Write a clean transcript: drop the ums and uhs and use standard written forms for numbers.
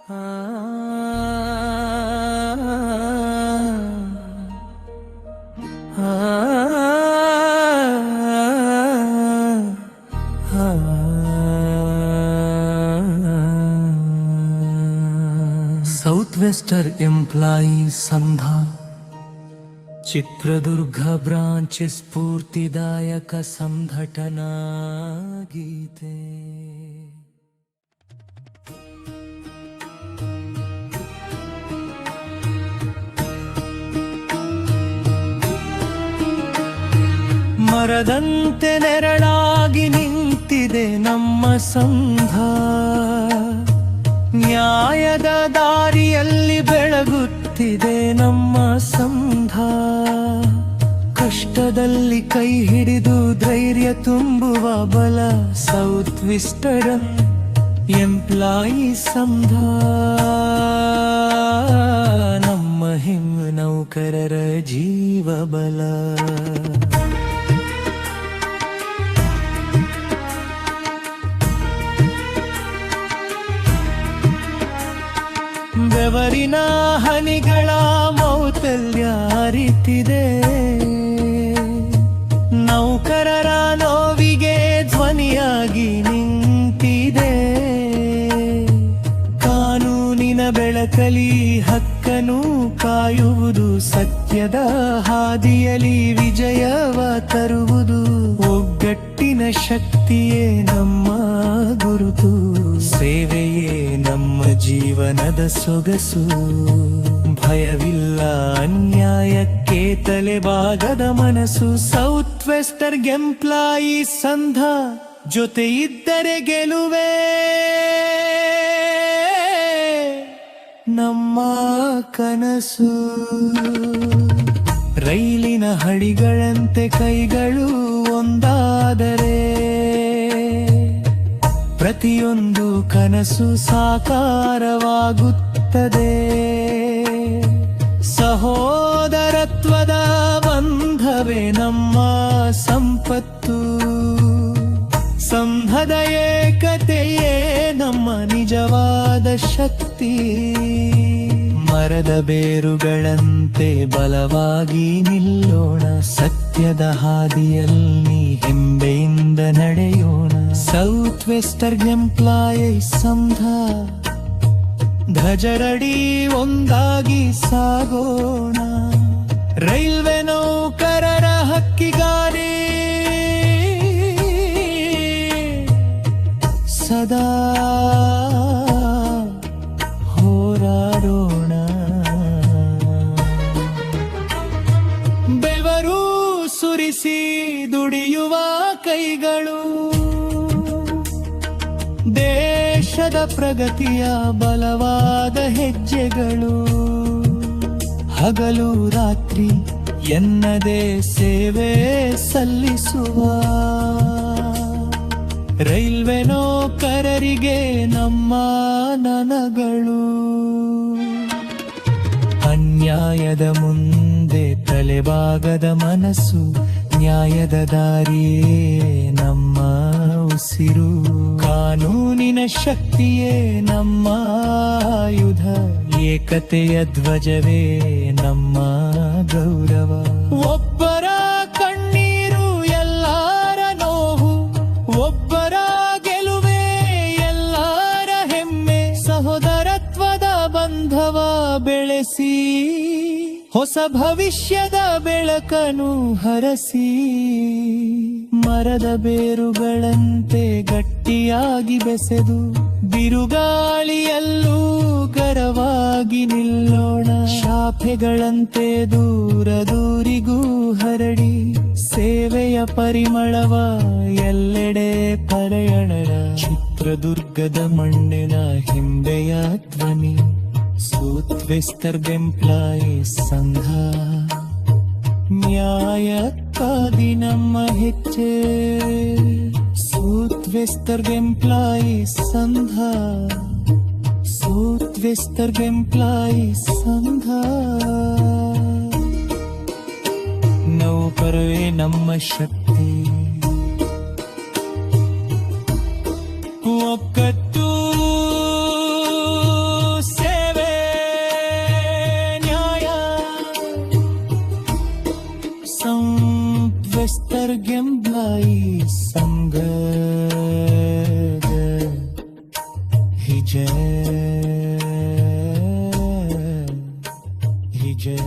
South ವೆಸ್ಟರ್ employees ಸಂಘ Chitradurga branch ಸ್ಫೂರ್ತಿದಾಯಕ ಸಂಘಟನಾ ಗೀತೆ. ಮರದಂತೆ ನೆರಳಾಗಿ ನಿಂತಿದೆ ನಮ್ಮ ಸಂಘ, ನ್ಯಾಯದ ದಾರಿಯಲ್ಲಿ ಬೆಳಗುತ್ತಿದೆ ನಮ್ಮ ಸಂಘ. ಕಷ್ಟದಲ್ಲಿ ಕೈ ಹಿಡಿದು ಧೈರ್ಯ ತುಂಬುವ ಬಲ ಸೌತ್ ವೆಸ್ಟರ್ನ್ ಎಂಪ್ಲಾಯೀಸ್ ಸಂಘ. ನಮ್ಮ ಹೆಣ್ಣು ನೌಕರರ ಜೀವ ಬಲ. ಬೆವರಿನ ಹನಿಗಳ ಮೌತಲ್ಯ ಅರಿತಿದೆ, ನೌಕರರ ನೋವಿಗೆ ಧ್ವನಿಯಾಗಿ ನಿಂತಿದೆ. ಕಾನೂನಿನ ಬೆಳಕಲಿ ಹಕ್ಕನ್ನು ಕಾಯುವುದು, ಸತ್ಯದ ಹಾದಿಯಲ್ಲಿ ವಿಜಯವ ತರುವುದು. ಒಗ್ಗಟ್ಟಿನ ಶಕ್ತಿಯೇ ನಮ್ಮ ಗುರುತು, ಸೇವೆಯೇ ನಮ್ಮ ಜೀವನದ ಸೊಗಸು. ಭಯವಿಲ್ಲ ಅನ್ಯಾಯಕ್ಕೆ ತಲೆಬಾಗದ ಮನಸ್ಸು. ಸೌತ್ ವೆಸ್ಟರ್ನ್ ಎಂಪ್ಲಾಯೀಸ್ ಸಂಘ ಜೊತೆ ಇದ್ದರೆ ಗೆಲುವೆ ನಮ್ಮ ಕನಸು. ರೈಲಿನ ಹಳಿಗಳಂತೆ ಕೈಗಳು ಒಂದಾದರೆ ಪ್ರತಿಯೊಂದು ಕನಸು ಸಾಕಾರವಾಗುತ್ತದೆ. ಸಹೋದರತ್ವದ ಬಂಧವೇ ನಮ್ಮ ಸಂಪತ್ತು, ಸಂಘದ ಏಕತೆಯೇ ನಮ್ಮ ನಿಜವಾದ ಶಕ್ತಿ. ಮರದ ಬೇರುಗಳಂತೆ ಬಲವಾಗಿ ನಿಲ್ಲೋಣ, ಸತ್ಯದ ಹಾದಿಯಲ್ಲಿ ಹೆಮ್ಮೆಯಿಂದ ನಡೆಯೋಣ. ಸೌತ್ ವೆಸ್ಟರ್ನ್ ಎಂಪ್ಲಾಯೀಸ್ ಸಂಘ ಧ್ವಜರಡಿ ಒಂದಾಗಿ ಸಾಗೋಣ. ರೈಲ್ವೆ ನೌಕರರ ಹಕ್ಕಿಗಾಗಿ ಸದಾ ಹೋರಾಡೋಣ. ಬೆವರು ಸುರಿಸಿ ದುಡಿಯುವ ಕೈಗಳು ದೇಶದ ಪ್ರಗತಿಯ ಬಲವಾದ ಹೆಜ್ಜೆಗಳು. ಹಗಲು ರಾತ್ರಿ ಎನ್ನದೆ ಸೇವೆ ಸಲ್ಲಿಸುವ ರೈಲ್ವೆ ನೌಕರರಿಗೆ ನಮ್ಮ ನನಗಳು. ಅನ್ಯಾಯದ ಮುಂದೆ ತಲೆಬಾಗದ ಮನಸ್ಸು, ನ್ಯಾಯದ ದಾರಿಯೇ ನಮ್ಮ ಉಸಿರು. ಕಾನೂನಿನ ಶಕ್ತಿಯೇ ನಮ್ಮ ಆಯುಧ, ಏಕತೆಯ ಧ್ವಜವೇ ನಮ್ಮ ಗೌರವ. ಒಬ್ಬರ ಕಣ್ಣೀರು ಎಲ್ಲರ ನೋವು, ಒಬ್ಬರ ಗೆಲುವೇ ಎಲ್ಲರ ಹೆಮ್ಮೆ. ಸಹೋದರತ್ವದ ಬಂಧವ ಬೆಳೆಸಿ ಹೊಸ ಭವಿಷ್ಯದ ಬೆಳಕನ್ನು ಹರಸಿ. ಮರದ ಬೇರುಗಳಂತೆ ಗಟ್ಟಿಯಾಗಿ ಬೆಸೆದು ಬಿರುಗಾಳಿಯಲ್ಲೂ ಗರವಾಗಿ ನಿಲ್ಲೋಣ. ಶಾಪೆಗಳಂತೆ ದೂರ ದೂರಿಗೂ ಹರಡಿ ಸೇವೆಯ ಪರಿಮಳವ ಎಲ್ಲೆಡೆ ಪರೆಯಣರ. ಚಿತ್ರದುರ್ಗದ ಮಣ್ಣಿನ ಹಿಂಬೆಯ ಧ್ವನಿ ಸೌತ್ ವೆಸ್ಟರ್ನ್ ಎಂಪ್ಲಾಯೀಸ್ ಸಂಘ. ನ್ಯಾಯಕ್ಕಾಗಿ ನಮ್ಮ ಹೆಜ್ಜೆ ಸೌತ್ ವೆಸ್ಟರ್ನ್ ಎಂಪ್ಲಾಯೀಸ್ ಸಂಘ, ಸೌತ್ ವೆಸ್ಟರ್ನ್ ಎಂಪ್ಲಾಯೀಸ್ ಸಂಘ. ನೌಕರವೇ ನಮ್ಮ ಶಕ್ತಿ, ಒಕ್ಕಟ್ಟು ಎಂಪ್ಲಾಯಿ ಸಂಘ ಹಿಜೆ ಹಿಜೆ